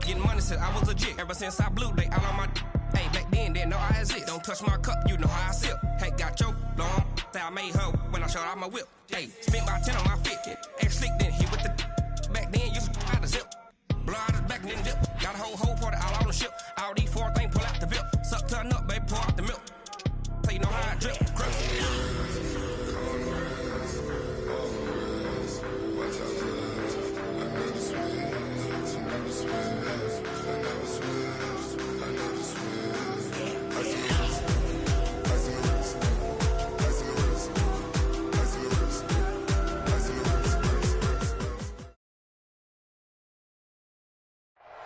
Getting money since I was legit. Ever since I blew, they all on my hey, back then, didn't know I exist. Don't touch my cup, you know how I sip. Hey, got your long. Say I made her when I showed out my whip. Hey, spent about 10 on my fit. Ex-slick, then hit with the back then, you out the zip. Blow out his back and then dip. Got a whole party all on the ship. All these 4 things pull out the VIP. Suck, turn up, baby, pour out the milk. So you know how I drip.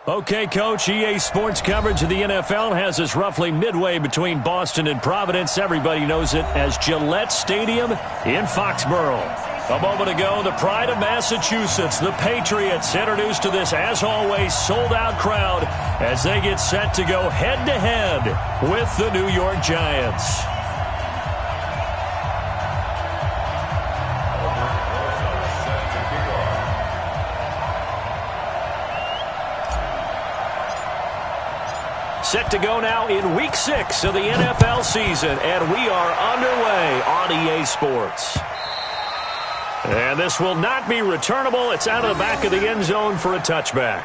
Okay, Coach, EA Sports coverage of the NFL has us roughly midway between Boston and Providence. Everybody knows it as Gillette Stadium in Foxborough. A moment ago, the pride of Massachusetts, the Patriots, introduced to this, as always, sold-out crowd as they get set to go head-to-head with the New York Giants. Set to go now in Week 6 of the NFL season, and we are underway on EA Sports. And this will not be returnable. It's out of the back of the end zone for a touchback.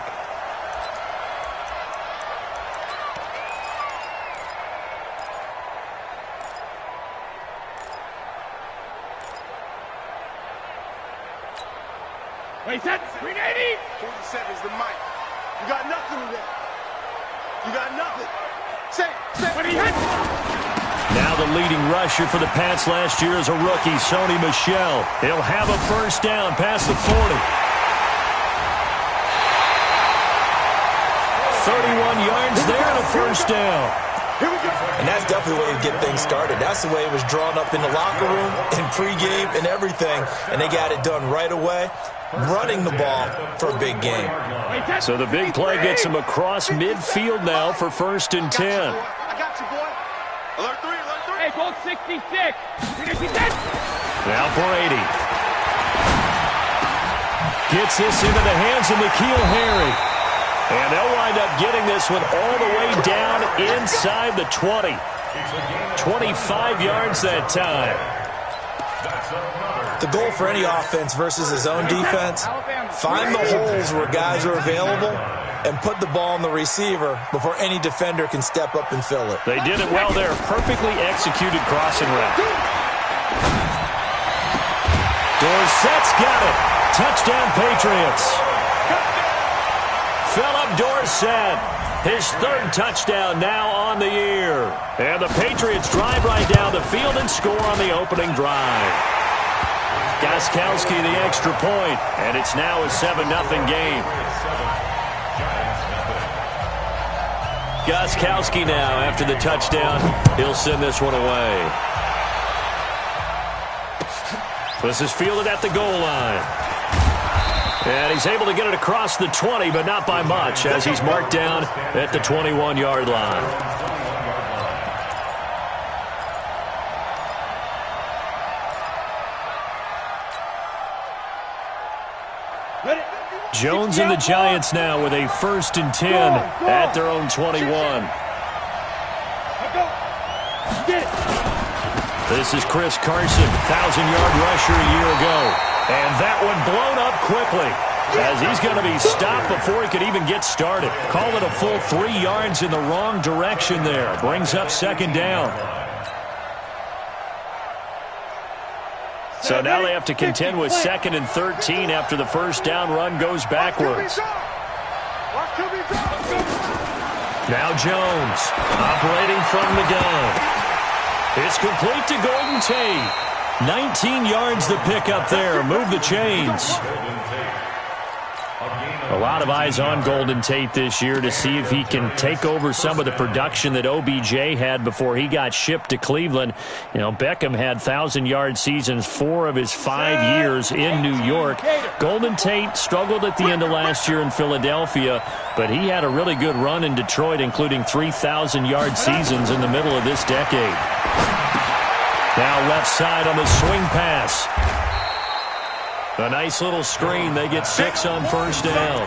Wait, set, 380. 47's the mic. You got nothing in there. You got nothing. Set. What he hit? Now the leading rusher for the Pats last year is a rookie, Sony Michel. He'll have a first down past the 40. 31 yards there and a first down. Here we go. And that's definitely the way to get things started. That's the way it was drawn up in the locker room, in pregame, and everything. And they got it done right away, running the ball for a big game. So the big play gets him across midfield now for 1st and 10. I got you, boy. Alert 3. Hey, ball 66. 366. Now Brady. Gets this into the hands of N'Keal Harry. And they'll wind up getting this one all the way down inside the 20. 25 yards that time. The goal for any offense versus his own defense, find the holes where guys are available and put the ball on the receiver before any defender can step up and fill it. They did it well there. Perfectly executed crossing route. Dorsett's got it. Touchdown, Patriots. Philip Dorsett, his 3rd touchdown now on the year. And the Patriots drive right down the field and score on the opening drive. Gostkowski the extra point, and it's now a 7-0 game. Gostkowski now, after the touchdown, he'll send this one away. This is fielded at the goal line. And he's able to get it across the 20, but not by much, as he's marked down at the 21-yard line. Jones and the Giants now with a 1st and 10 at their own 21. This is Chris Carson, 1,000-yard rusher a year ago. And that one blown up quickly as he's going to be stopped before he could even get started. Call it a full 3 yards in the wrong direction there. Brings up 2nd down. So now they have to contend with 2nd and 13 after the first down run goes backwards. Now Jones operating from the gun. It's complete to Golden Tate. 19 yards the pick up there. Move the chains. A lot of eyes on Golden Tate this year to see if he can take over some of the production that OBJ had before he got shipped to Cleveland. You know, Beckham had 1,000-yard seasons 4 of his 5 years in New York. Golden Tate struggled at the end of last year in Philadelphia, but he had a really good run in Detroit, including 3,000-yard seasons in the middle of this decade. Now left side on the swing pass. A nice little screen. They get 6 on first down.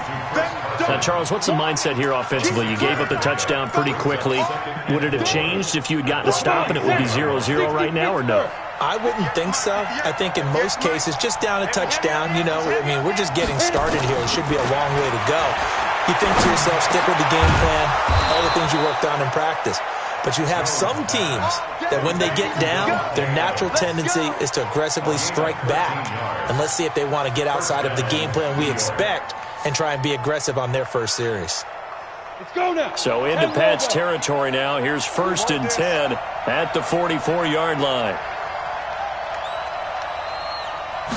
Now, Charles, what's the mindset here offensively? You gave up the touchdown pretty quickly. Would it have changed if you had gotten a stop and it would be 0-0 right now, or no? I wouldn't think so. I think in most cases, just down a touchdown, you know, I mean, we're just getting started here. It should be a long way to go. You think to yourself, stick with the game plan, all the things you worked on in practice. But you have some teams that when they get down, their natural tendency is to aggressively strike back. And let's see if they want to get outside of the game plan we expect and try and be aggressive on their first series. Let's go now. So into Pat's territory now. Here's 1st and 10 at the 44-yard line.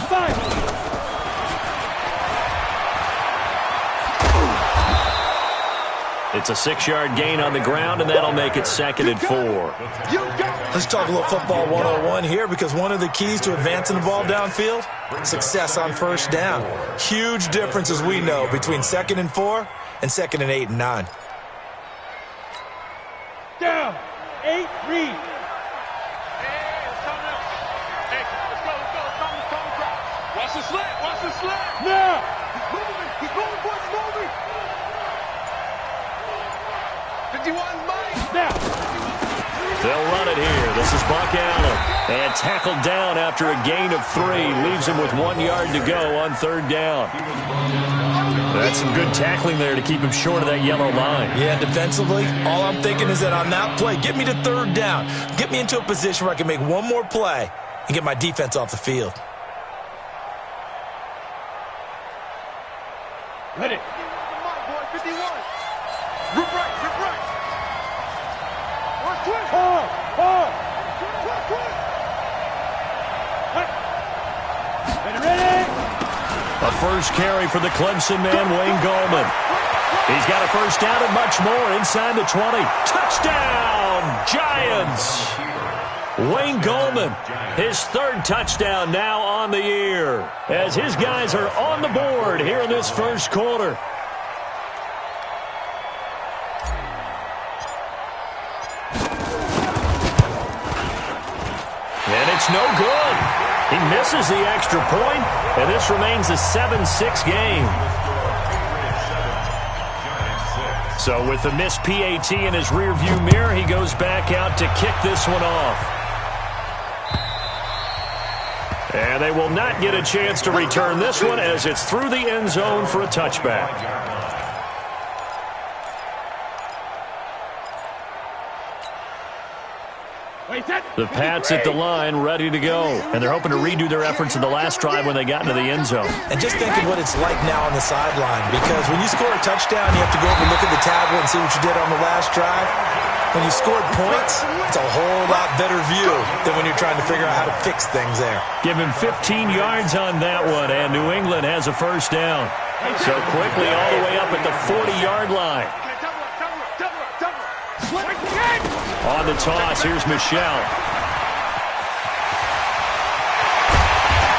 5. It's a 6-yard gain on the ground, and that'll make it 2nd and 4. Let's talk a little football 101 here, because one of the keys to advancing the ball downfield, success on first down. Huge difference, as we know, between 2nd and 4 and 2nd and 8 and 9. Down. 8, read. Watch the slant, watch the slant. Now. He's moving, boys, moving. 51, Mike. Now. They'll run it here. This is Buck Allen. And tackled down after a gain of 3. Leaves him with 1 yard to go on 3rd down. That's some good tackling there to keep him short of that yellow line. Yeah, defensively, all I'm thinking is that on that play, get me to 3rd down. Get me into a position where I can make one more play and get my defense off the field. Ready. 51. Rip right. Ready. A first carry for the Clemson man, Wayne Gallman. He's got a first down and much more inside the 20. Touchdown, Giants! Wayne Gallman, his 3rd touchdown now on the year, as his guys are on the board here in this first quarter. And it's no good. He misses the extra point, and this remains a 7-6 game. So with the missed PAT in his rearview mirror, he goes back out to kick this one off. And they will not get a chance to return this one as it's through the end zone for a touchback. The Pats at the line, ready to go. And they're hoping to redo their efforts in the last drive when they got into the end zone. And just think of what it's like now on the sideline, because when you score a touchdown, you have to go over and look at the tablet and see what you did on the last drive. When you scored points, it's a whole lot better view than when you're trying to figure out how to fix things there. Give him 15 yards on that one, and New England has a first down. So quickly all the way up at the 40-yard line. On the toss, here's Michelle.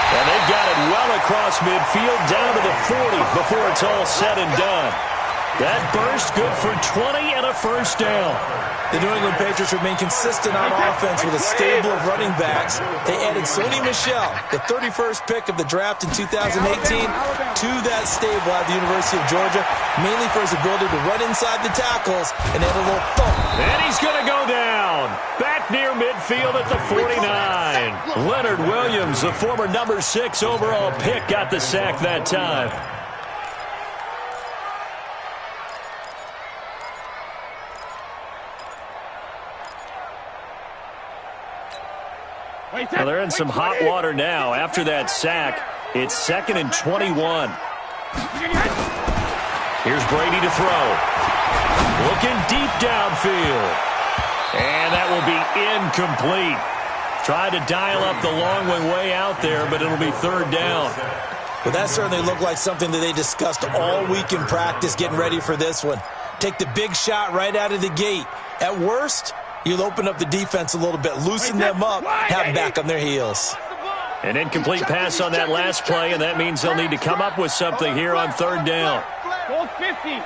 And they've got it well across midfield, down to the 40 before it's all said and done. That burst good for 20 and a first down. The New England Patriots remain consistent on offense with a stable of running backs. They added Sony Michel, the 31st pick of the draft in 2018, to that stable at the University of Georgia, mainly for his ability to run inside the tackles and add a little thump. And he's going to go down. Back near midfield at the 49. Leonard Williams, the former number 6 overall pick, got the sack that time. Well, they're in some hot water now. After that sack, it's 2nd and 21. Here's Brady to throw. Looking deep downfield. And that will be incomplete. Tried to dial up the long one way out there, but it'll be 3rd down. Well, that certainly looked like something that they discussed all week in practice getting ready for this one. Take the big shot right out of the gate. At worst, you'll open up the defense a little bit, loosen them up, have them back on their heels. An incomplete pass on that last play, and that means they'll need to come up with something here on 3rd down. Goal 50.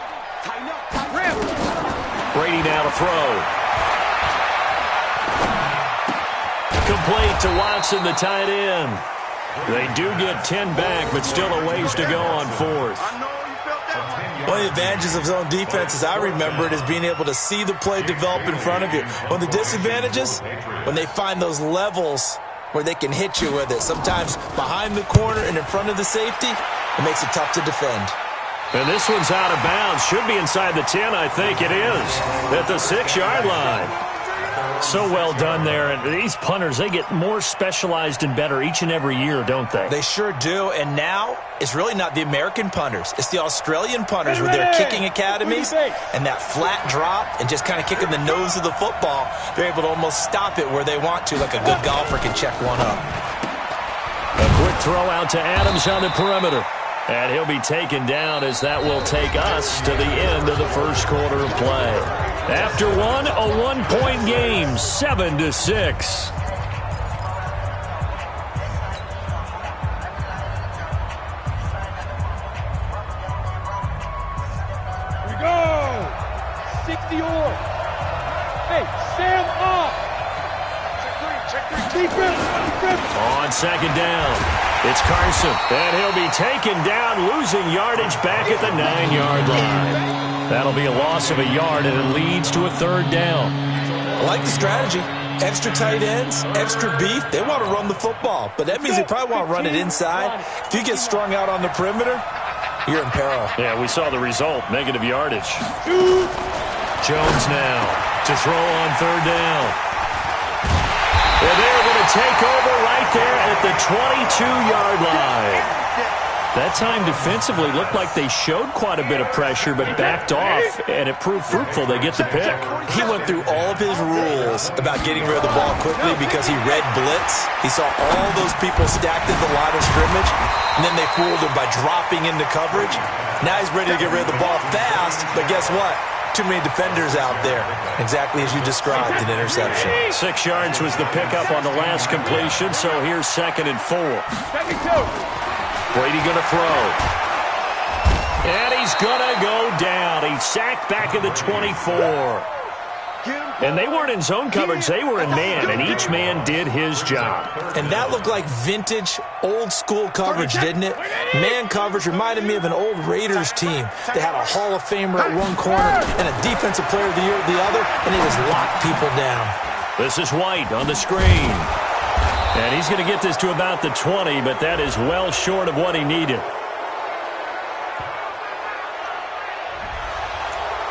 Brady now to throw. Complete to Watson, the tight end. They do get 10 back, but still a ways to go on fourth. I know you felt that. One of the advantages of zone defense, as I remember it, is being able to see the play develop in front of you. One of the disadvantages, when they find those levels where they can hit you with it, sometimes behind the corner and in front of the safety, it makes it tough to defend. And this one's out of bounds. Should be inside the 10, I think it is, at the 6-yard line. So well done there. And these punters, they get more specialized and better each and every year, don't they? They sure do. And now it's really not the American punters. It's the Australian punters with their kicking academies and that flat drop and just kind of kicking the nose of the football. They're able to almost stop it where they want to, like a good golfer can check one up. A quick throw out to Adams on the perimeter. And he'll be taken down as that will take us to the end of the first quarter of play. After one, a one-point game, 7-6. Here we go. 60 or. Hey, Sam off. Check three. Deep rip. On second down, it's Carson, and he'll be taken down, losing yardage back at the 9-yard line. That'll be a loss of a yard, and it leads to a third down. I like the strategy. Extra tight ends, extra beef. They want to run the football, but that means they probably want to run it inside. If you get strung out on the perimeter, you're in peril. Yeah, we saw the result, negative yardage. Jones now to throw on third down. And they're going to take over right there at the 22-yard line. That time defensively looked like they showed quite a bit of pressure but backed off, and it proved fruitful. They get the pick. He went through all of his rules about getting rid of the ball quickly because he read blitz. He saw all those people stacked at the line of scrimmage, and then they fooled him by dropping into coverage. Now he's ready to get rid of the ball fast, but guess what? Too many defenders out there. Exactly as you described, an interception. 6 yards was the pickup on the last completion, so here's 2nd and 4. Brady going to throw. And he's going to go down. He's sacked back at the 24. And they weren't in zone coverage. They were in man, and each man did his job. And that looked like vintage, old-school coverage, didn't it? Man coverage reminded me of an old Raiders team. They had a Hall of Famer at one corner and a Defensive Player of the Year at the other, and they just locked people down. This is White on the screen. And he's going to get this to about the 20, but that is well short of what he needed.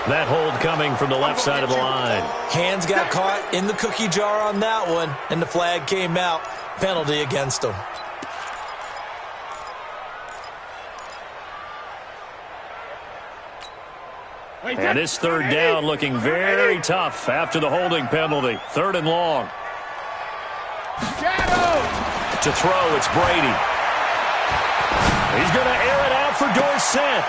That hold coming from the left side of the line. Hands got caught in the cookie jar on that one, and the flag came out. Penalty against him. And this third down looking very tough after the holding penalty. 3rd and long. To throw, it's Brady. He's going to air it out for Dorsett.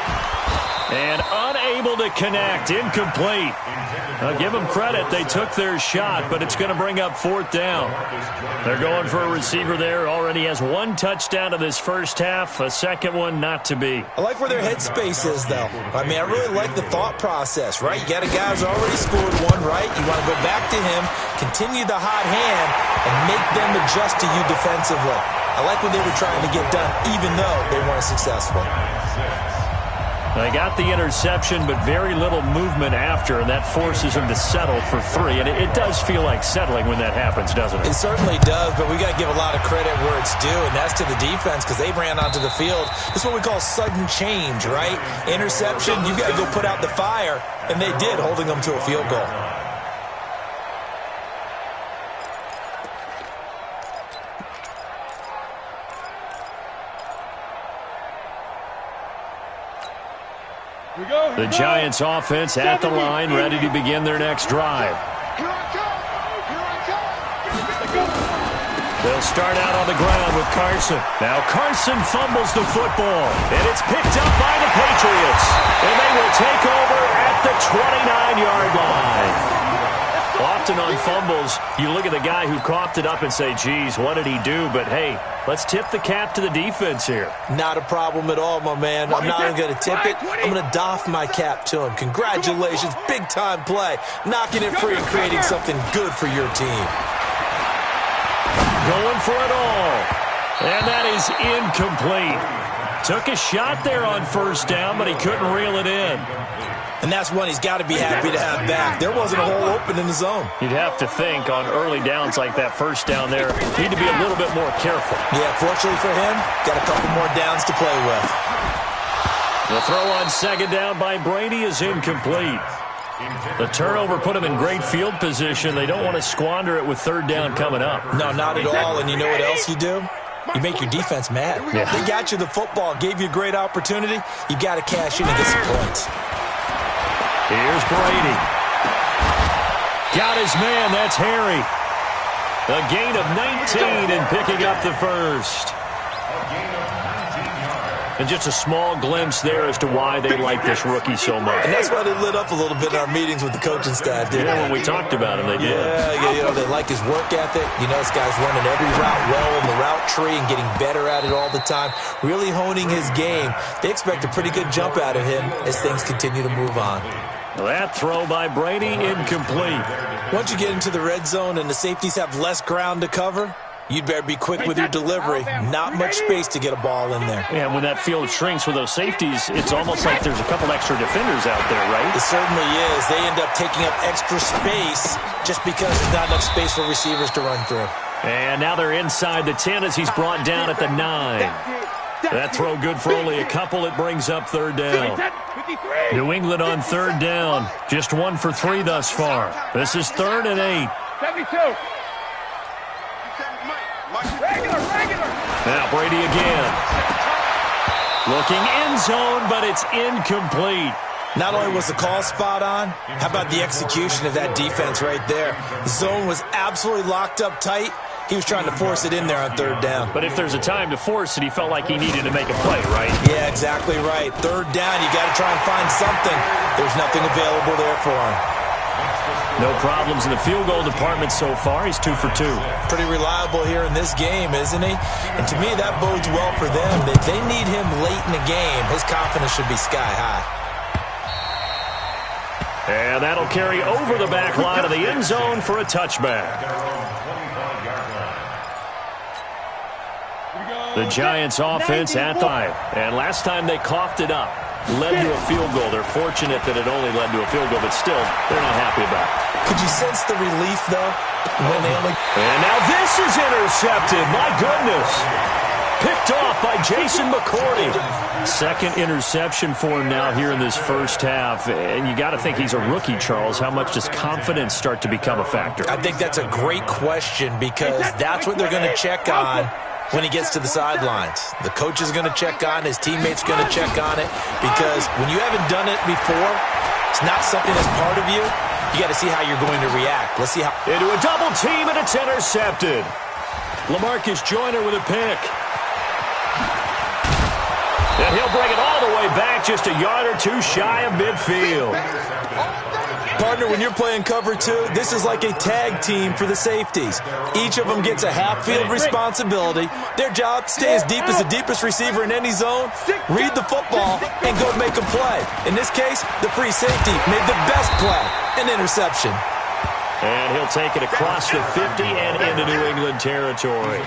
And unable to connect, incomplete. I'll give them credit, they took their shot, but it's going to bring up 4th down. They're going for a receiver there, already has 1 touchdown in this first half, a second one not to be. I like where their headspace is, though. I mean, I really like the thought process, right? You got a guy who's already scored 1, right? You want to go back to him, continue the hot hand, and make them adjust to you defensively. I like what they were trying to get done, even though they weren't successful. They got the interception, but very little movement after, and that forces them to settle for 3. And it does feel like settling when that happens, doesn't it? It certainly does, but we got to give a lot of credit where it's due, and that's to the defense because they ran onto the field. This is what we call sudden change, right? Interception, you got to go put out the fire, and they did, holding them to a field goal. The Giants offense at the line, ready to begin their next drive. They'll start out on the ground with Carson. Now Carson fumbles the football, and it's picked up by the Patriots. And they will take over at the 29-yard line. Often on fumbles, you look at the guy who coughed it up and say, geez, what did he do? But, hey, let's tip the cap to the defense here. Not a problem at all, my man. I'm not even going to tip it. I'm going to doff my cap to him. Congratulations, big-time play. Knocking it free and creating something good for your team. Going for it all. And that is incomplete. Took a shot there on first down, but he couldn't reel it in. And that's one he's got to be happy to have back. There wasn't a hole open in the zone. You'd have to think on early downs like that first down there, need to be a little bit more careful. Yeah, fortunately for him, got a couple more downs to play with. The throw on second down by Brady is incomplete. The turnover put him in great field position. They don't want to squander it with third down coming up. No, not at all. And you know what else you do? You make your defense mad. Yeah. They got you the football, gave you a great opportunity. You got to cash in and get some points. Here's Brady. Got his man. That's Harry. A gain of 19 and picking up the first. And just a small glimpse there as to why they like this rookie so much. And that's why they lit up a little bit in our meetings with the coaching staff, didn't they? When we talked about him, they did. Yeah, you know, they like his work ethic. You know, this guy's running every route well in the route tree and getting better at it all the time, really honing his game. They expect a pretty good jump out of him as things continue to move on. That throw by Brady, incomplete. Once you get into the red zone and the safeties have less ground to cover, you'd better be quick with your delivery. Not much space to get a ball in there. And when that field shrinks with those safeties, it's almost like there's a couple extra defenders out there, right? It certainly is. They end up taking up extra space just because there's not enough space for receivers to run through. And now they're inside the 10 as he's brought down at the 9. That throw good for only a couple. It brings up third down. New England on third down. Just 1 for 3 thus far. This is 3rd and 8. 72. Regular. Now Brady again. Looking end zone, but it's incomplete. Not only was the call spot on, how about the execution of that defense right there? The zone was absolutely locked up tight. He was trying to force it in there on third down. But if there's a time to force it, he felt like he needed to make a play, right? Yeah, exactly right. Third down, you got to try and find something. There's nothing available there for him. No problems in the field goal department so far. He's 2 for 2. Pretty reliable here in this game, isn't he? And to me, that bodes well for them. If they need him late in the game, his confidence should be sky high. And that'll carry over the back line of the end zone for a touchback. The Giants offense at the 5. And last time they coughed it up, led to a field goal. They're fortunate that it only led to a field goal, but still, they're not happy about it. Could you sense the relief, though? When they only... And now this is intercepted. My goodness. Picked off by Jason McCourty. Second interception for him now here in this first half. And you got to think he's a rookie, Charles. How much does confidence start to become a factor? I think that's a great question because that's what they're going to check on when he gets to the sidelines. The coach is going to check on, his teammates going to check on it, because when you haven't done it before, it's not something that's part of you. You got to see how you're going to react. Let's see how. Into a double team, and it's intercepted. LaMarcus Joyner with a pick. And he'll bring it all the way back, just a yard or two shy of midfield. Partner, when you're playing cover 2, this is like a tag team for the safeties. Each of them gets a half-field responsibility. Their job, stay as deep as the deepest receiver in any zone, read the football, and go make a play. In this case, the free safety made the best play, an interception. And he'll take it across the 50 and into New England territory.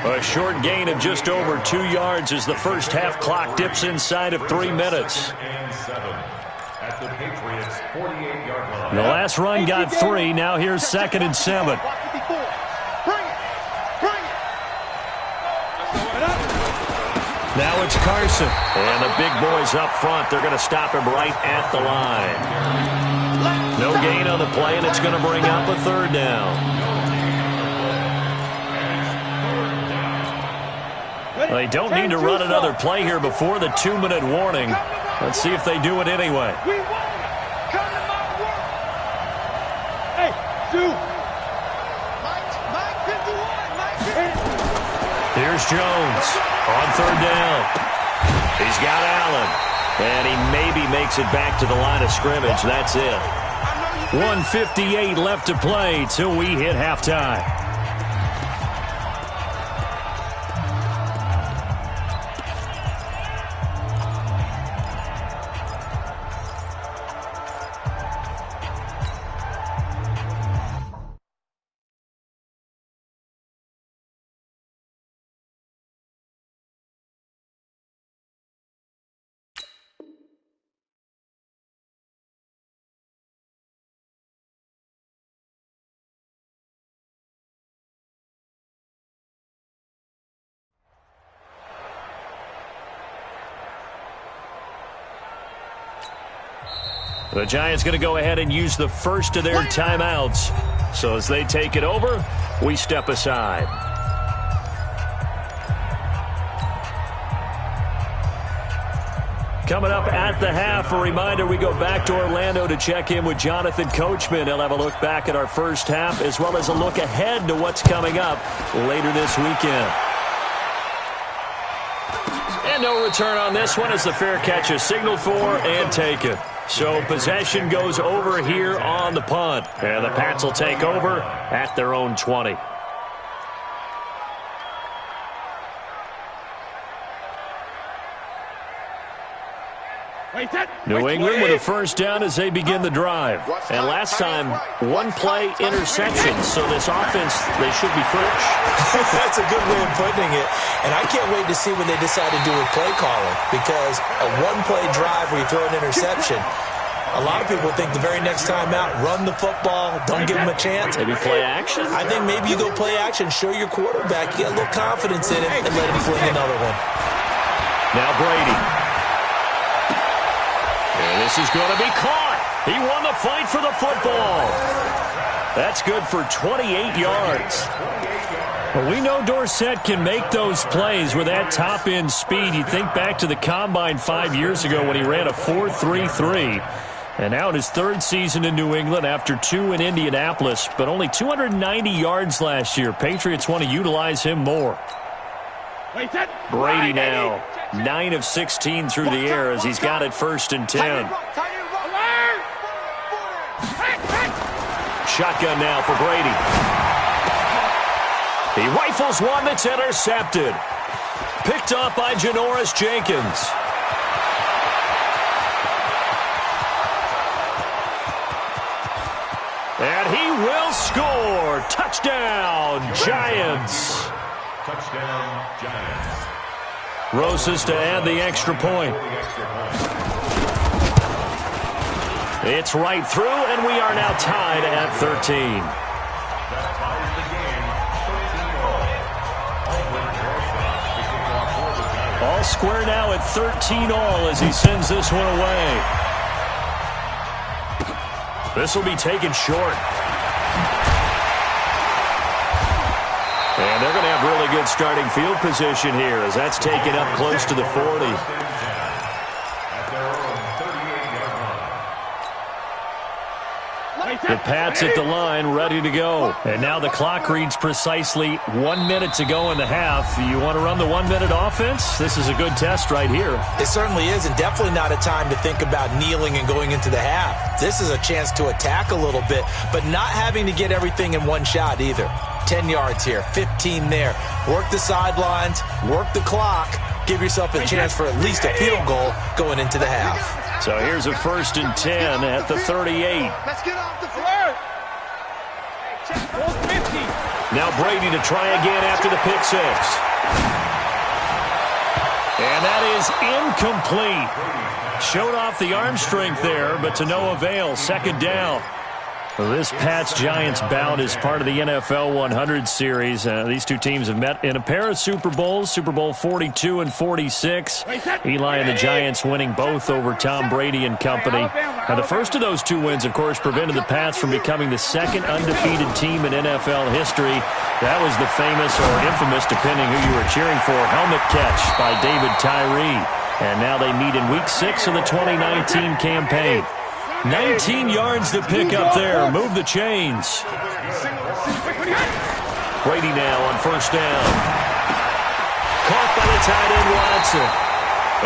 A short gain of just over 2 yards as the first half clock dips inside of 3 minutes. The last run got 3. Now here's 2nd and 7. Now it's Carson. And the big boys up front, they're going to stop him right at the line. No gain on the play, and it's going to bring up a 3rd down. They don't need to run another play here before the 2-minute warning. Let's see if they do it anyway. Here's Jones on 3rd down. He's got Allen. And he maybe makes it back to the line of scrimmage. That's it. 1:58 left to play till we hit halftime. The Giants going to go ahead and use the first of their timeouts. So as they take it over, we step aside. Coming up at the half, a reminder, we go back to Orlando to check in with Jonathan Coachman. He'll have a look back at our first half as well as a look ahead to what's coming up later this weekend. And no return on this one as the fair catch is signaled for and taken. So possession goes over here on the punt. And the Pats will take over at their own 20. New England with a first down as they begin the drive. And last time, one-play interception. So this offense, they should be fresh. That's a good way of putting it. And I can't wait to see what they decide to do with play calling. Because a one-play drive where you throw an interception, a lot of people think the very next time out, run the football, don't give them a chance. Maybe play action? I think maybe you go play action, show your quarterback, you get a little confidence in him, and let him fling another one. Now Brady. And this is going to be caught. He won the fight for the football. That's good for 28 yards. Well, we know Dorsett can make those plays with that top-end speed. You think back to the Combine 5 years ago when he ran a 4.33. And now in his third season in New England after 2 in Indianapolis, but only 290 yards last year. Patriots want to utilize him more. Brady now, 9 of 16 through the air as he's got it 1st and 10. Shotgun now for Brady. He rifles one that's intercepted. Picked up by Janoris Jenkins. And he will score. Touchdown, Giants. Touchdown, Giants. Rosas to add the extra point. It's right through, and we are now tied at 13. That ties the game, 13 all. All square now at 13 all as he sends this one away. This will be taken short. And they're going to have really good starting field position here as that's taken up close to the 40. The Pats at the line, ready to go. And now the clock reads precisely 1 minute to go in the half. You want to run the 1 minute offense? This is a good test right here. It certainly is, and definitely not a time to think about kneeling and going into the half. This is a chance to attack a little bit, but not having to get everything in one shot either. 10 yards here, 15 there. Work the sidelines, work the clock, give yourself a chance for at least a field goal going into the half. So here's a 1st and 10 at the 38. Let's get off the floor. Now Brady to try again after the pick six. And that is incomplete. Showed off the arm strength there, but to no avail. 2nd down. This Pats-Giants bout is part of the NFL 100 series. These two teams have met in a pair of Super Bowls, Super Bowl 42 and 46. Eli and the Giants winning both over Tom Brady and company. Now, the first of those 2 wins, of course, prevented the Pats from becoming the 2nd undefeated team in NFL history. That was the famous or infamous, depending who you were cheering for, helmet catch by David Tyree. And now they meet in Week 6 of the 2019 campaign. 19 yards to pick up there. Move the chains. Brady now on 1st down. Caught by the tight end Watson.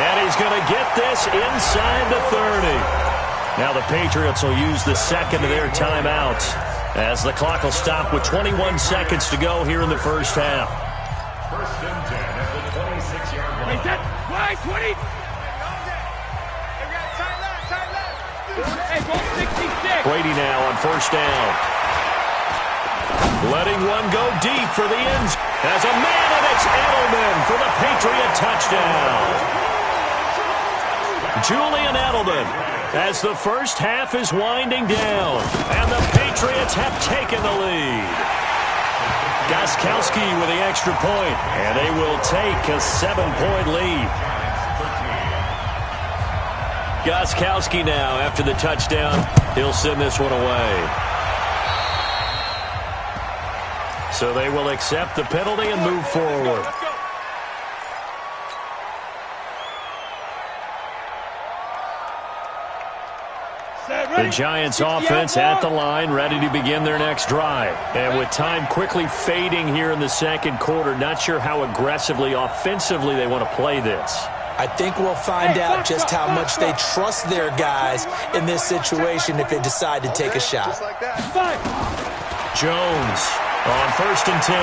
And he's going to get this inside the 30. Now the Patriots will use the 2nd of their timeouts as the clock will stop with 21 seconds to go here in the 1st half. 1st and 10 at the 26-yard line. Why 20? Brady now on 1st down. Letting one go deep for the ends. As a man, and it's Edelman for the Patriot touchdown. Julian Edelman as the 1st half is winding down. And the Patriots have taken the lead. Gostkowski with the extra point. And they will take a 7-point lead. Gostkowski now after the touchdown. He'll send this one away. So they will accept the penalty and move forward. The Giants offense at the line, ready to begin their next drive. And with time quickly fading here in the second quarter, not sure how aggressively, offensively they want to play this. I think we'll find out just how much they trust their guys in this situation if they decide to take a shot. Jones on 1st and 10.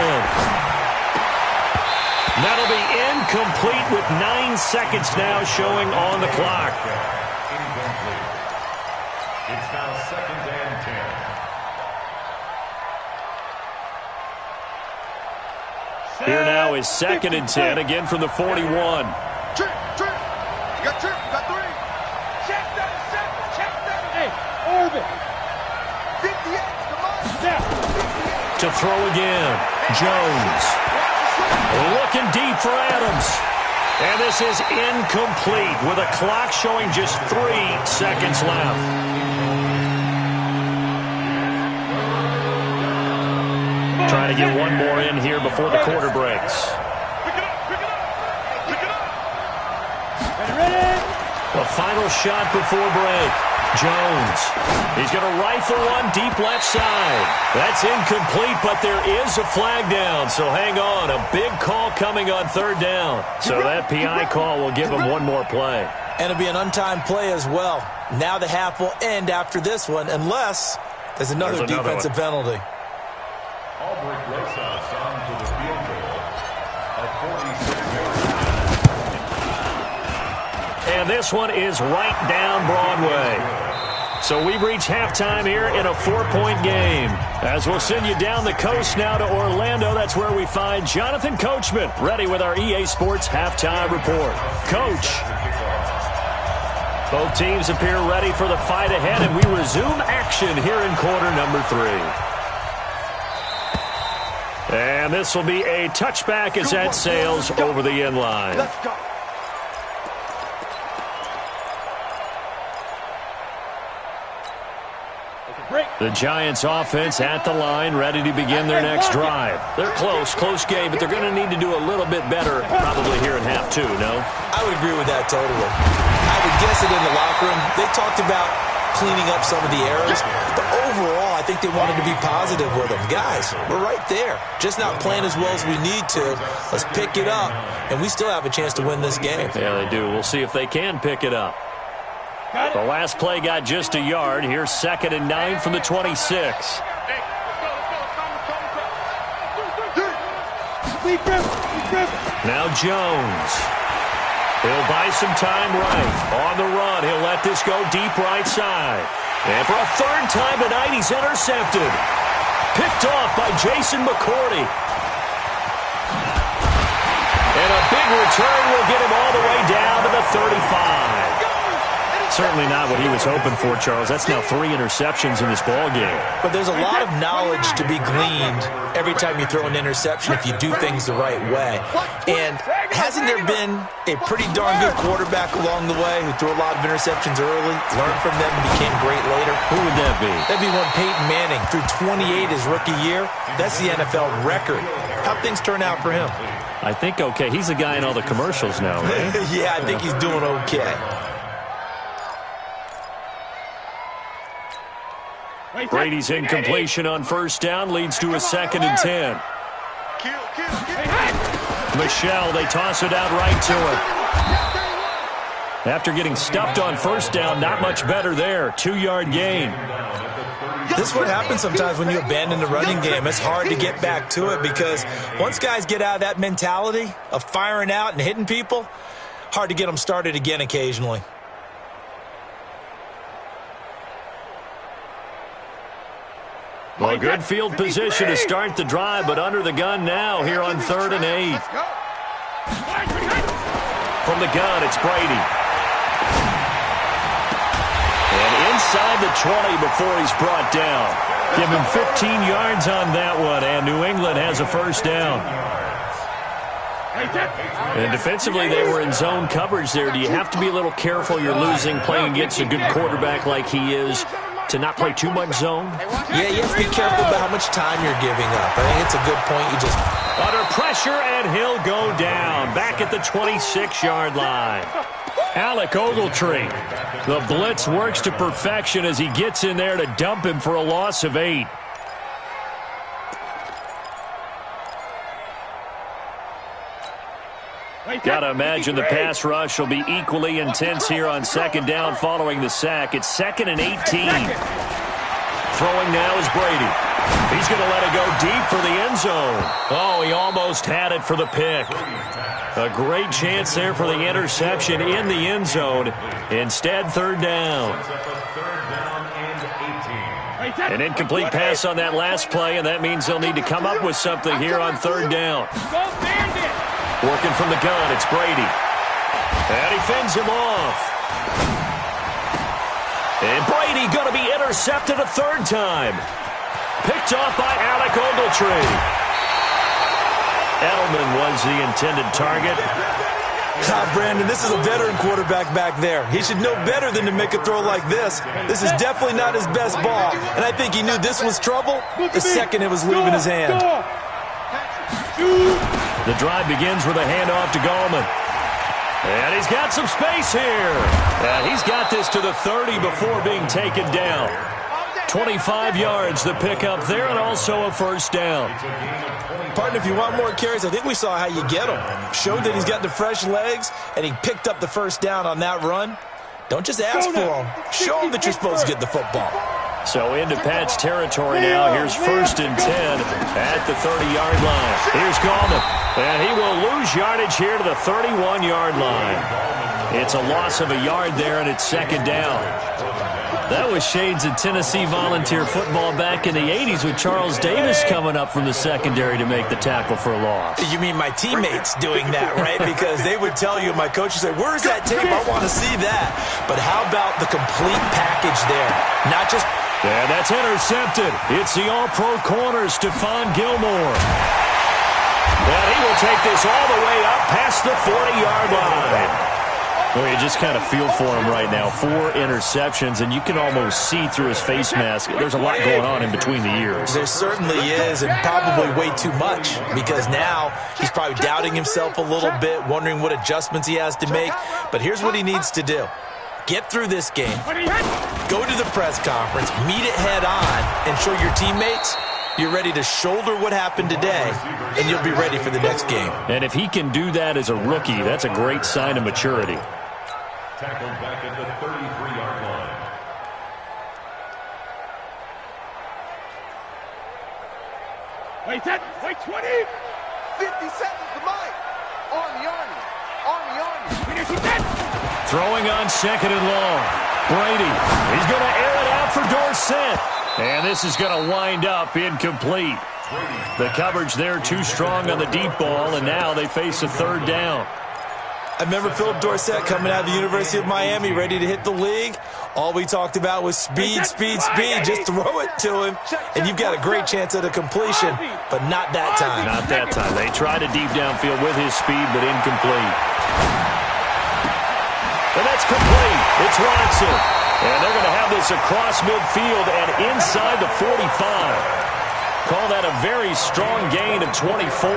That'll be incomplete with 9 seconds now showing on the clock. It's now 2nd and 10. Here now is 2nd and 10, again from the 41. Trip. You got 3. Check that. Hey, Orbit. 58, come on. To throw again. Jones. Looking deep for Adams. And this is incomplete with a clock showing just 3 seconds left. Trying to get one more in here before the quarter breaks. The final shot before break. Jones. He's going to rifle one deep left side. That's incomplete, but there is a flag down. So hang on. A big call coming on 3rd down. So that PI call will give him one more play. And it'll be an untimed play as well. Now the half will end after this one, unless there's another defensive penalty. Albrecht Rosas on to the field goal of 46 yards. And this one is right down Broadway. So we've reached halftime here in a 4-point game. As we'll send you down the coast now to Orlando, that's where we find Jonathan Coachman, ready with our EA Sports halftime report. Coach. Both teams appear ready for the fight ahead, and we resume action here in quarter number 3. And this will be a touchback as that sails over the end line. Let's go. The Giants offense at the line, ready to begin their next drive. They're close game, but they're going to need to do a little bit better probably here in half 2, no? I would agree with that totally. I would guess it in the locker room. They talked about cleaning up some of the errors, but overall, I think they wanted to be positive with them. Guys, we're right there. Just not playing as well as we need to. Let's pick it up, and we still have a chance to win this game. Yeah, they do. We'll see if they can pick it up. The last play got just a yard. Here's 2nd and 9 from the 26. Now Jones. He'll buy some time right. On the run, he'll let this go deep right side. And for a 3rd time tonight, he's intercepted. Picked off by Jason McCourty. And a big return will get him all the way down to the 35. Certainly not what he was hoping for, Charles. That's now 3 interceptions in this ball game. But there's a lot of knowledge to be gleaned every time you throw an interception if you do things the right way. And hasn't there been a pretty darn good quarterback along the way who threw a lot of interceptions early, learned from them, and became great later? Who would that be? That'd be one Peyton Manning. Threw 28 his rookie year. That's the NFL record. How'd things turn out for him? I think okay. He's the guy in all the commercials now, right? Yeah, I think he's doing okay. Brady's incompletion on 1st down leads to a 2nd and 10. Michelle, they toss it out right to him. After getting stuffed on 1st down, not much better there. 2-yard gain. This is what happens sometimes when you abandon the running game. It's hard to get back to it because once guys get out of that mentality of firing out and hitting people, hard to get them started again occasionally. Well, good field position to start the drive, but under the gun now here on 3rd and 8. From the gun, it's Brady. And inside the 20 before he's brought down. Give him 15 yards on that one, and New England has a 1st down. And defensively, they were in zone coverage there. Do you have to be a little careful? You're losing, playing against a good quarterback like he is, to not play too much zone? Yeah, you have to be careful about how much time you're giving up. I think it's a good point. You just... Under pressure, and he'll go down. Back at the 26-yard line. Alec Ogletree. The blitz works to perfection as he gets in there to dump him for a loss of 8. Got to imagine the pass rush will be equally intense here on second down following the sack. It's 2nd and 18. Throwing now is Brady. He's going to let it go deep for the end zone. Oh, he almost had it for the pick. A great chance there for the interception in the end zone. Instead, 3rd down. An incomplete pass on that last play, and that means they'll need to come up with something here on 3rd down. Working from the gun, it's Brady. And he fends him off. And Brady going to be intercepted a 3rd time. Picked off by Alec Ogletree. Edelman was the intended target. Brandon, this is a veteran quarterback back there. He should know better than to make a throw like this. This is definitely not his best ball. And I think he knew this was trouble the second it was leaving his hand. The drive begins with a handoff to Gallman. And he's got some space here. And he's got this to the 30 before being taken down. 25 yards, the pickup there, and also a 1st down. Partner, if you want more carries, I think we saw how you get him. Showed that he's got the fresh legs, and he picked up the 1st down on that run. Don't just ask for him. Show him that you're supposed to get the football. So into Pat's territory now. Here's 1st and 10 at the 30-yard line. Here's Gallman, and he will lose yardage here to the 31-yard line. It's a loss of a yard there, and it's 2nd down. That was shades of Tennessee volunteer football back in the 80s with Charles Davis coming up from the secondary to make the tackle for a loss. You mean my teammates doing that, right? Because they would tell you, my coach would say, where's that tape? I want to see that. But how about the complete package there? Not just... And that's intercepted. It's the all-pro corner, Stephon Gilmore. And he will take this all the way up past the 40-yard line. Well, you just kind of feel for him right now. 4 interceptions, and you can almost see through his face mask. There's a lot going on in between the ears. There certainly is, and probably way too much, because now he's probably doubting himself a little bit, wondering what adjustments he has to make. But here's what he needs to do. Get through this game, go to the press conference, meet it head on, and show your teammates you're ready to shoulder what happened today, and you'll be ready for the next game. And if he can do that as a rookie, that's a great sign of maturity. Tackled back at the 33-yard line. Wait, 20. 50 seconds to Mike. Army. Throwing on 2nd and long. Brady, he's going to air it out for Dorsett. And this is going to wind up incomplete. The coverage there too strong on the deep ball, and now they face a 3rd down. I remember Philip Dorsett coming out of the University of Miami, ready to hit the league. All we talked about was speed. Just throw it to him, and you've got a great chance at a completion, but not that time. Not that time. They tried a deep downfield with his speed, but incomplete. And that's complete. It's Watson. And they're going to have this across midfield and inside the 45. Call that a very strong gain of 24.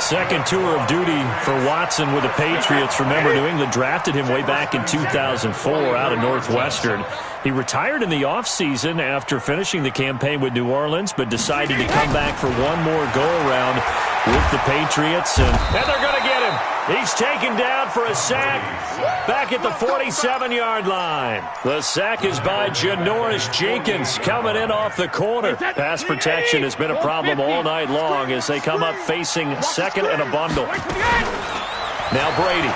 Second tour of duty for Watson with the Patriots. Remember, New England drafted him way back in 2004 out of Northwestern. He retired in the offseason after finishing the campaign with New Orleans, but decided to come back for one more go-around with the Patriots. And they're going to get him. He's taken down for a sack back at the 47-yard line. The sack is by Janoris Jenkins coming in off the corner. Pass protection has been a problem all night long as they come up facing 2nd and a bundle. Now Brady.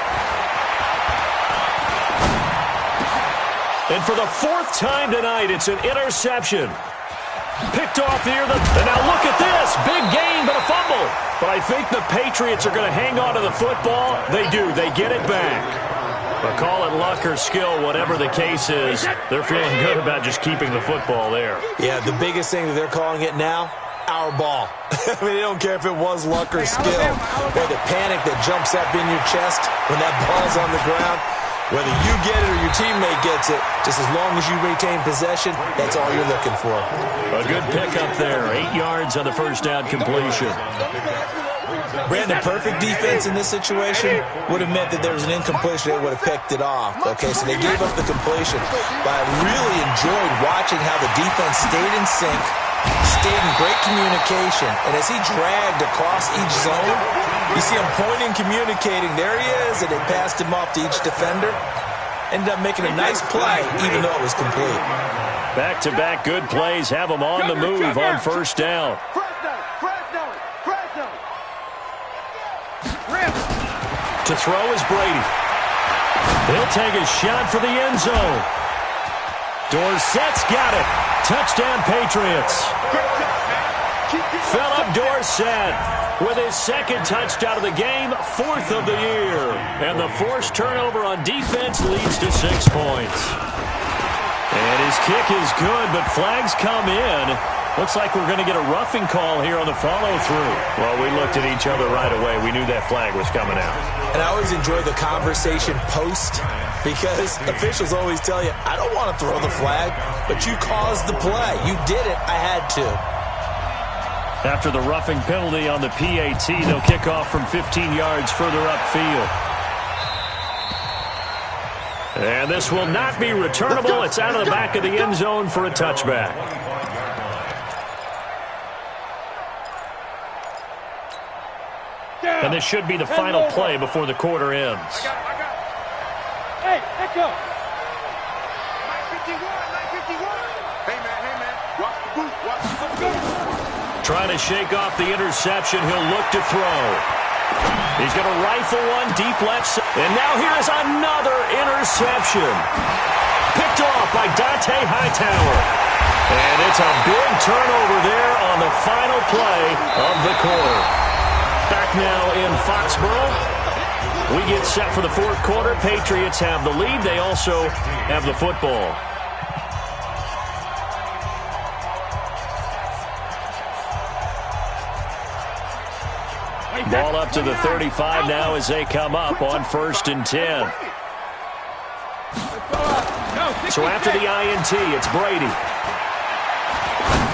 And for the 4th time tonight, it's an interception. Picked off here. And now look at this. Big gain, but a fumble. But I think the Patriots are going to hang on to the football. They do. They get it back. But call it luck or skill, whatever the case is, they're feeling good about just keeping the football there. Yeah, the biggest thing that they're calling it now, our ball. I mean, they don't care if it was luck or skill, or the panic that jumps up in your chest when that ball's on the ground. Whether you get it or your teammate gets it, just as long as you retain possession, that's all you're looking for. A good pickup there. 8 yards on the first down completion. Brandon, perfect defense in this situation would have meant that there was an incompletion. They would have picked it off. Okay, so they gave up the completion. But I really enjoyed watching how the defense stayed in sync, stayed in great communication. And as he dragged across each zone, you see him pointing, communicating. There he is, and they passed him off to each defender. Ended up making a nice play, even though it was complete. Back-to-back good plays have them on the move on first down. To throw is Brady. He'll take a shot for the end zone. Dorsett's got it. Touchdown, Patriots. Philip Dorsett with his second touchdown of the game, 4th of the year. And the forced turnover on defense leads to 6 points. And his kick is good, but flags come in. Looks like we're going to get a roughing call here on the follow-through. Well, we looked at each other right away. We knew that flag was coming out. And I always enjoy the conversation post, because officials always tell you, I don't want to throw the flag, but you caused the play. You did it. I had to. After the roughing penalty on the PAT, they'll kick off from 15 yards further upfield. And this will not be returnable. It's out of the back of the end zone for a touchback. And this should be the final play before the quarter ends. Hey, let go. 951. Hey, man. Watch the boot. Trying to shake off the interception. He'll look to throw. He's going to rifle one deep left side. And now here is another interception. Picked off by Dante Hightower. And it's a big turnover there on the final play of the quarter. Back now in Foxborough. We get set for the fourth quarter. Patriots have the lead. They also have the football. Ball up to the 35 now as they come up on 1st and 10. So after the INT, it's Brady.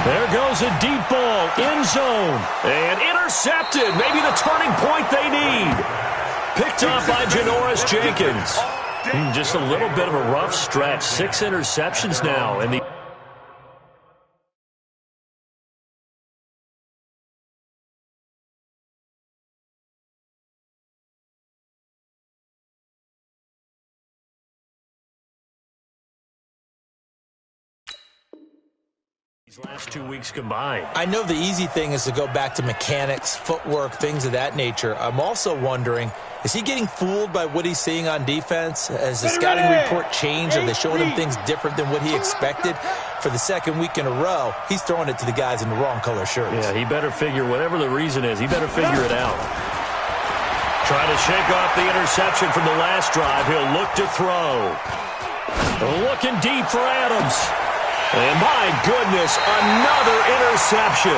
There goes a deep ball, end zone, and intercepted. Maybe the turning point they need. Picked up by Janoris Jenkins. Just a little bit of a rough stretch. 6 interceptions now, and the these last 2 weeks combined. I know the easy thing is to go back to mechanics, footwork, things of that nature. I'm also wondering, is he getting fooled by what he's seeing on defense? Has the scouting report changed? Are they showing him things different than what he expected? For the second week in a row, he's throwing it to the guys in the wrong color shirts. Yeah, he better figure, whatever the reason is, he better figure it out. Trying to shake off the interception from the last drive. He'll look to throw. Looking deep for Adams. And my goodness, another interception.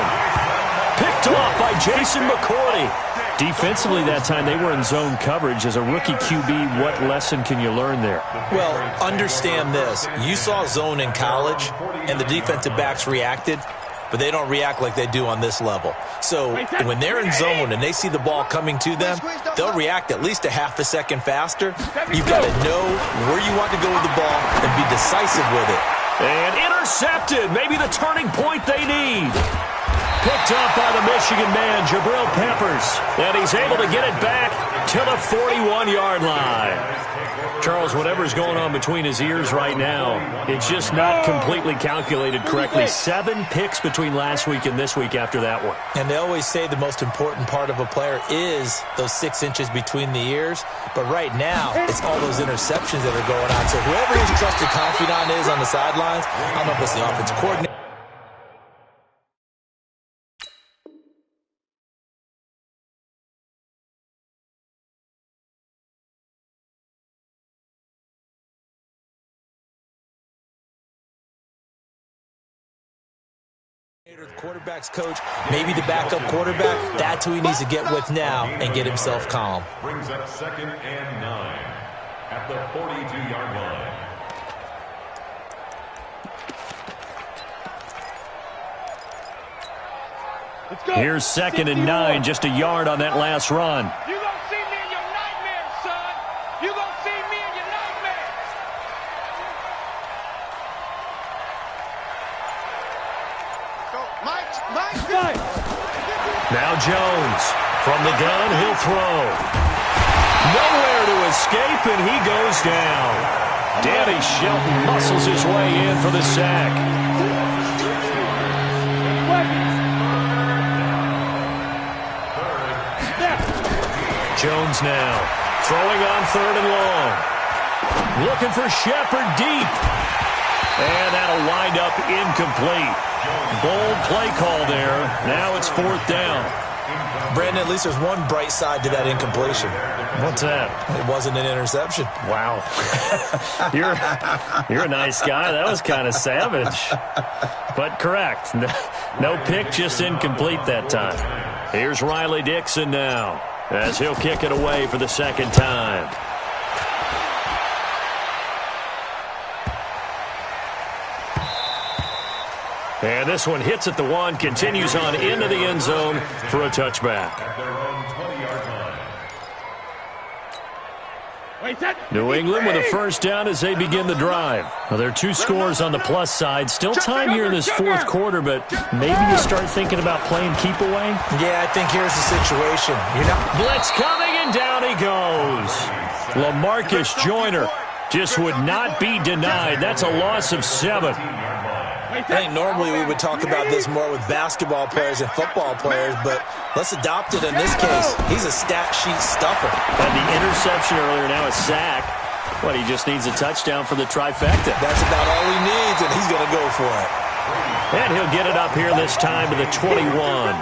Picked off by Jason McCourty. Defensively that time, they were in zone coverage. As a rookie QB, what lesson can you learn there? Well, understand this. You saw zone in college, and the defensive backs reacted, but they don't react like they do on this level. So when they're in zone and they see the ball coming to them, they'll react at least a half a second faster. You've got to know where you want to go with the ball and be decisive with it. And intercepted. Maybe the turning point they need. Picked up by the Michigan man, Jabril Peppers. And he's able to get it back to the 41-yard line. Charles, whatever's going on between his ears right now, it's just not completely calculated correctly. 7 picks between last week and this week after that one. And they always say the most important part of a player is those 6 inches between the ears. But right now, it's all those interceptions that are going on. So whoever his trusted confidant is on the sidelines, I don't know if it's the offensive coordinator. Quarterback's coach, maybe the backup quarterback, that's who he needs to get with now and get himself calm. Brings up 2nd and 9 at the 42-yard line. Let's go. Here's 2nd and 9, just a yard on that last run. You gonna see me in your nightmares, son. You gonna see me in your nightmares. Mike. Now Jones. From the gun, he'll throw. Nowhere to escape, and he goes down. Danny Shelton muscles his way in for the sack. Jones now. Throwing on 3rd and long. Looking for Shepard deep. And that'll wind up incomplete. Bold play call there. Now it's 4th down. Brandon, at least there's one bright side to that incompletion. What's that? It wasn't an interception. Wow. You're a nice guy. That was kind of savage. But correct. No pick, just incomplete that time. Here's Riley Dixon now, as he'll kick it away for the 2nd time. And this one hits at the 1, continues on into the end zone for a touchback. New England with a 1st down as they begin the drive. Well, there are 2 scores on the plus side. Still time here in this 4th quarter, but maybe you start thinking about playing keep away? Yeah, I think here's the situation. Blitz coming, and down he goes. LaMarcus Joyner just would not be denied. That's a loss of 7. I think normally we would talk about this more with basketball players and football players, but let's adopt it in this case. He's a stat sheet stuffer. Had the interception earlier, now a sack. What, he just needs a touchdown for the trifecta. That's about all he needs, and he's going to go for it. And he'll get it up here this time to the 21.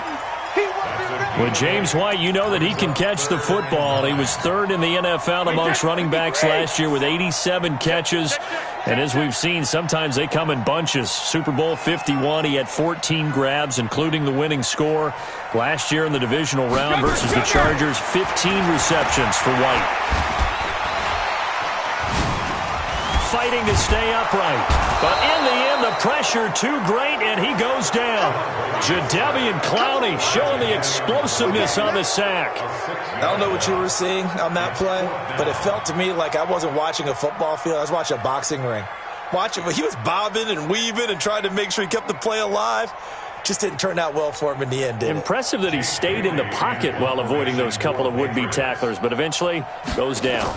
With James White, you know that he can catch the football. He was 3rd in the NFL amongst running backs last year with 87 catches. And as we've seen, sometimes they come in bunches. Super Bowl 51, he had 14 grabs, including the winning score. Last year in the divisional round versus the Chargers, 15 receptions for White. Fighting to stay upright. But in the end, the pressure too great, and he goes down. Jadeveon Clowney showing the explosiveness on the sack. I don't know what you were seeing on that play, but it felt to me like I wasn't watching a football field. I was watching a boxing ring. He was bobbing and weaving and trying to make sure he kept the play alive. Just didn't turn out well for him in the end, did it? Impressive that he stayed in the pocket while avoiding those couple of would-be tacklers, but eventually goes down.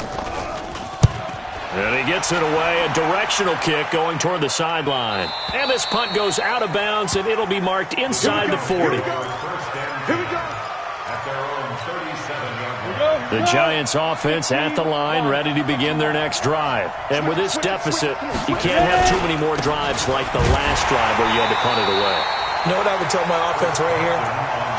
And he gets it away, a directional kick going toward the sideline. And this punt goes out of bounds, and it'll be marked inside the 40. The Giants offense at the line, ready to begin their next drive. And with this deficit, you can't have too many more drives like the last drive where you had to punt it away. You know what I would tell my offense right here?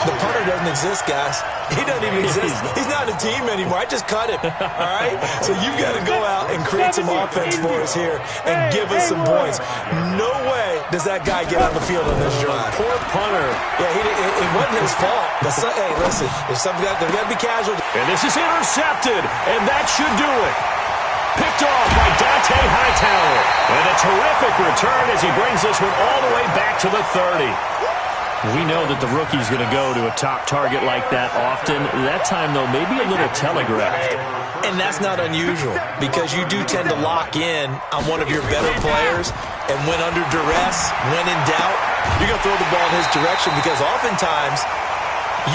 The punter doesn't exist, guys. He doesn't even exist. He's not a team anymore. I just cut him, all right? So you've got to go out and create some offense for us here and give us some points. No way does that guy get on the field on this drive. Poor punter. Yeah, it wasn't his fault. But hey, listen, there's got to be casual. And this is intercepted, and that should do it. Picked off by Dante Hightower. And a terrific return as he brings this one all the way back to the 30. We know that the rookie's going to go to a top target like that often. That time, though, maybe a little telegraphed. And that's not unusual because you do tend to lock in on one of your better players, and when under duress, when in doubt, you're going to throw the ball in his direction because oftentimes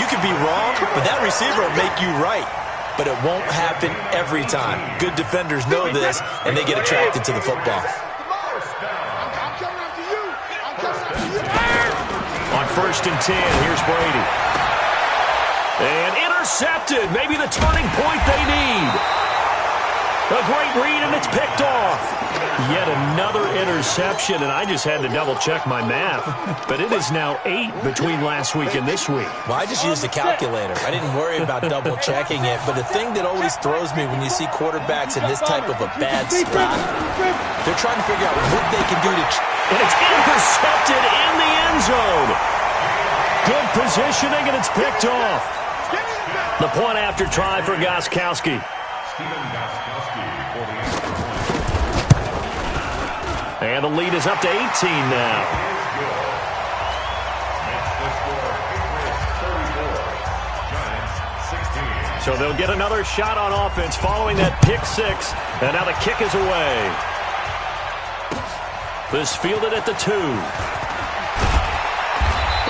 you could be wrong, but that receiver will make you right. But it won't happen every time. Good defenders know this, and they get attracted to the football. On 1st and 10, here's Brady. And intercepted. Maybe the turning point they need. A great read, and it's picked off. Yet another interception, and I just had to double-check my math. But it is now 8 between last week and this week. Well, I just used a calculator. I didn't worry about double-checking it. But the thing that always throws me when you see quarterbacks in this type of a bad spot, they're trying to figure out what they can do to... And it's intercepted in the end zone. Good positioning, and it's picked off. The point after try for Gostkowski. And the lead is up to 18 now. So they'll get another shot on offense following that pick six. And now the kick is away. This fielded at the 2.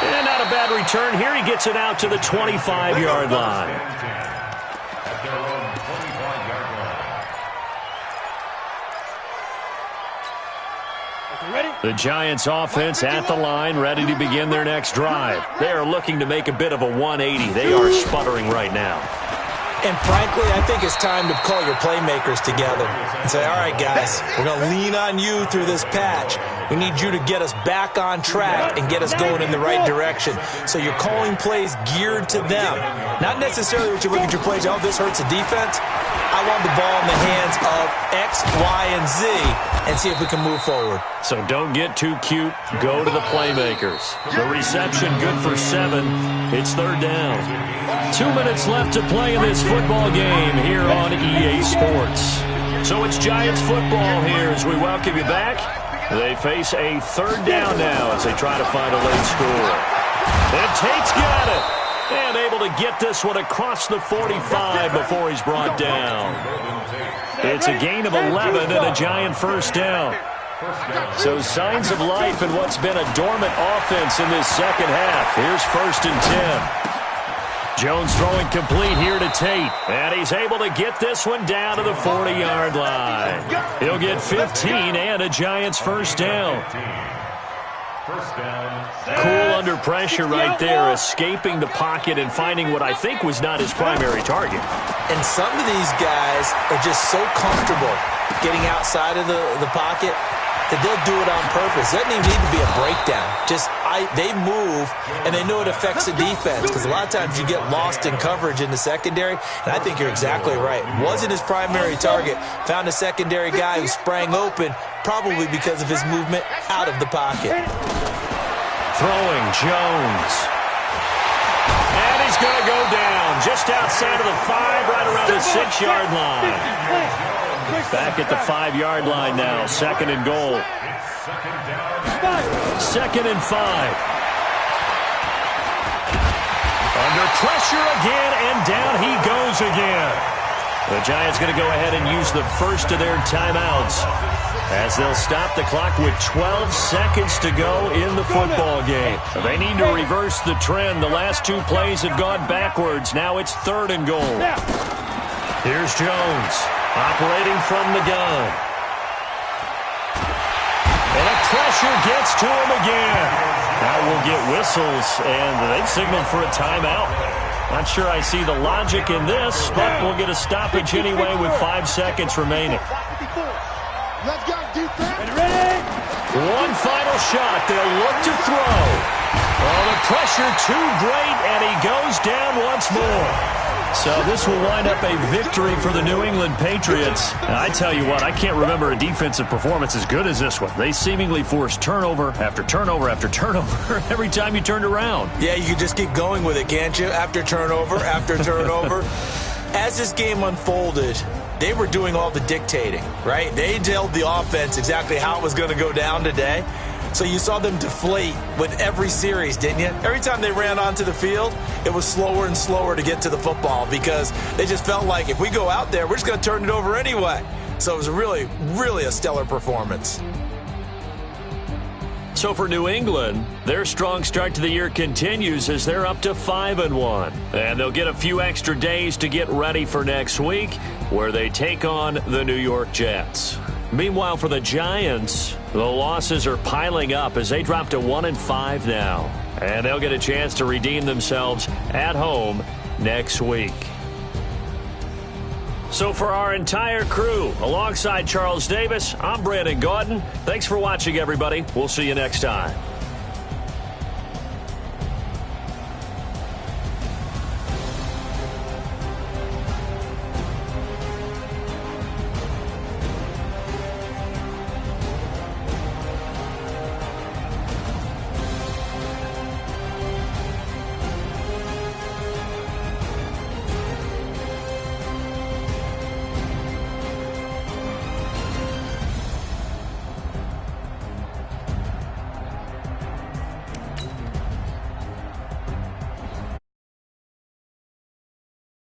And not a bad return here. He gets it out to the 25-yard line. The Giants offense at the line, ready to begin their next drive. They are looking to make a bit of a 180. They are sputtering right now. And frankly, I think it's time to call your playmakers together and say, all right, guys, we're going to lean on you through this patch. We need you to get us back on track and get us going in the right direction. So you're calling plays geared to them. Not necessarily what you look at your plays, oh, this hurts the defense. I want the ball in the hands of X, Y, and Z and see if we can move forward. So don't get too cute. Go to the playmakers. The reception good for 7. It's third down. 2 minutes left to play in this football game here on EA Sports. So it's Giants football here as we welcome you back. They face a third down now as they try to find a late score. And Tate's got it. And able to get this one across the 45 before he's brought down. It's a gain of 11 and a Giant first down. So signs of life in what's been a dormant offense in this second half. Here's 1st and 10. Jones throwing complete here to Tate. And he's able to get this one down to the 40-yard line. He'll get 15 and a Giants first down. Cool under pressure right there, escaping the pocket and finding what I think was not his primary target. And some of these guys are just so comfortable getting outside of the pocket that they'll do it on purpose. It doesn't even need to be a breakdown. They move, and they know it affects the defense because a lot of times you get lost in coverage in the secondary, and I think you're exactly right. Wasn't his primary target. Found a secondary guy who sprang open, probably because of his movement out of the pocket. Throwing, Jones. And he's going to go down just outside of the 5, right around the 6-yard line. Back at the 5-yard line now, 2nd and goal. 2nd and 5. Under pressure again, and down he goes again. The Giants going to go ahead and use the first of their timeouts as they'll stop the clock with 12 seconds to go in the football game. They need to reverse the trend. The last 2 plays have gone backwards. Now it's 3rd and goal. Here's Jones operating from the gun. And the pressure gets to him again. Now we'll get whistles, and they've signaled for a timeout. Not sure I see the logic in this, but we'll get a stoppage anyway with 5 seconds remaining. Let's go, defense. Ready? One final shot. They'll look to throw. Oh, the pressure too great, and he goes down once more. So this will wind up a victory for the New England Patriots. And I tell you what, I can't remember a defensive performance as good as this one. They seemingly forced turnover after turnover after turnover every time you turned around. Yeah, you can just keep going with it, can't you? After turnover, after turnover. As this game unfolded, they were doing all the dictating, right? They told the offense exactly how it was going to go down today. So you saw them deflate with every series, didn't you? Every time they ran onto the field, it was slower and slower to get to the football because they just felt like if we go out there, we're just going to turn it over anyway. So it was really, really a stellar performance. So for New England, their strong start to the year continues as they're up to 5-1. And they'll get a few extra days to get ready for next week where they take on the New York Jets. Meanwhile, for the Giants, the losses are piling up as they drop to 1-5 now. And they'll get a chance to redeem themselves at home next week. So for our entire crew, alongside Charles Davis, I'm Brandon Gaudin. Thanks for watching, everybody. We'll see you next time.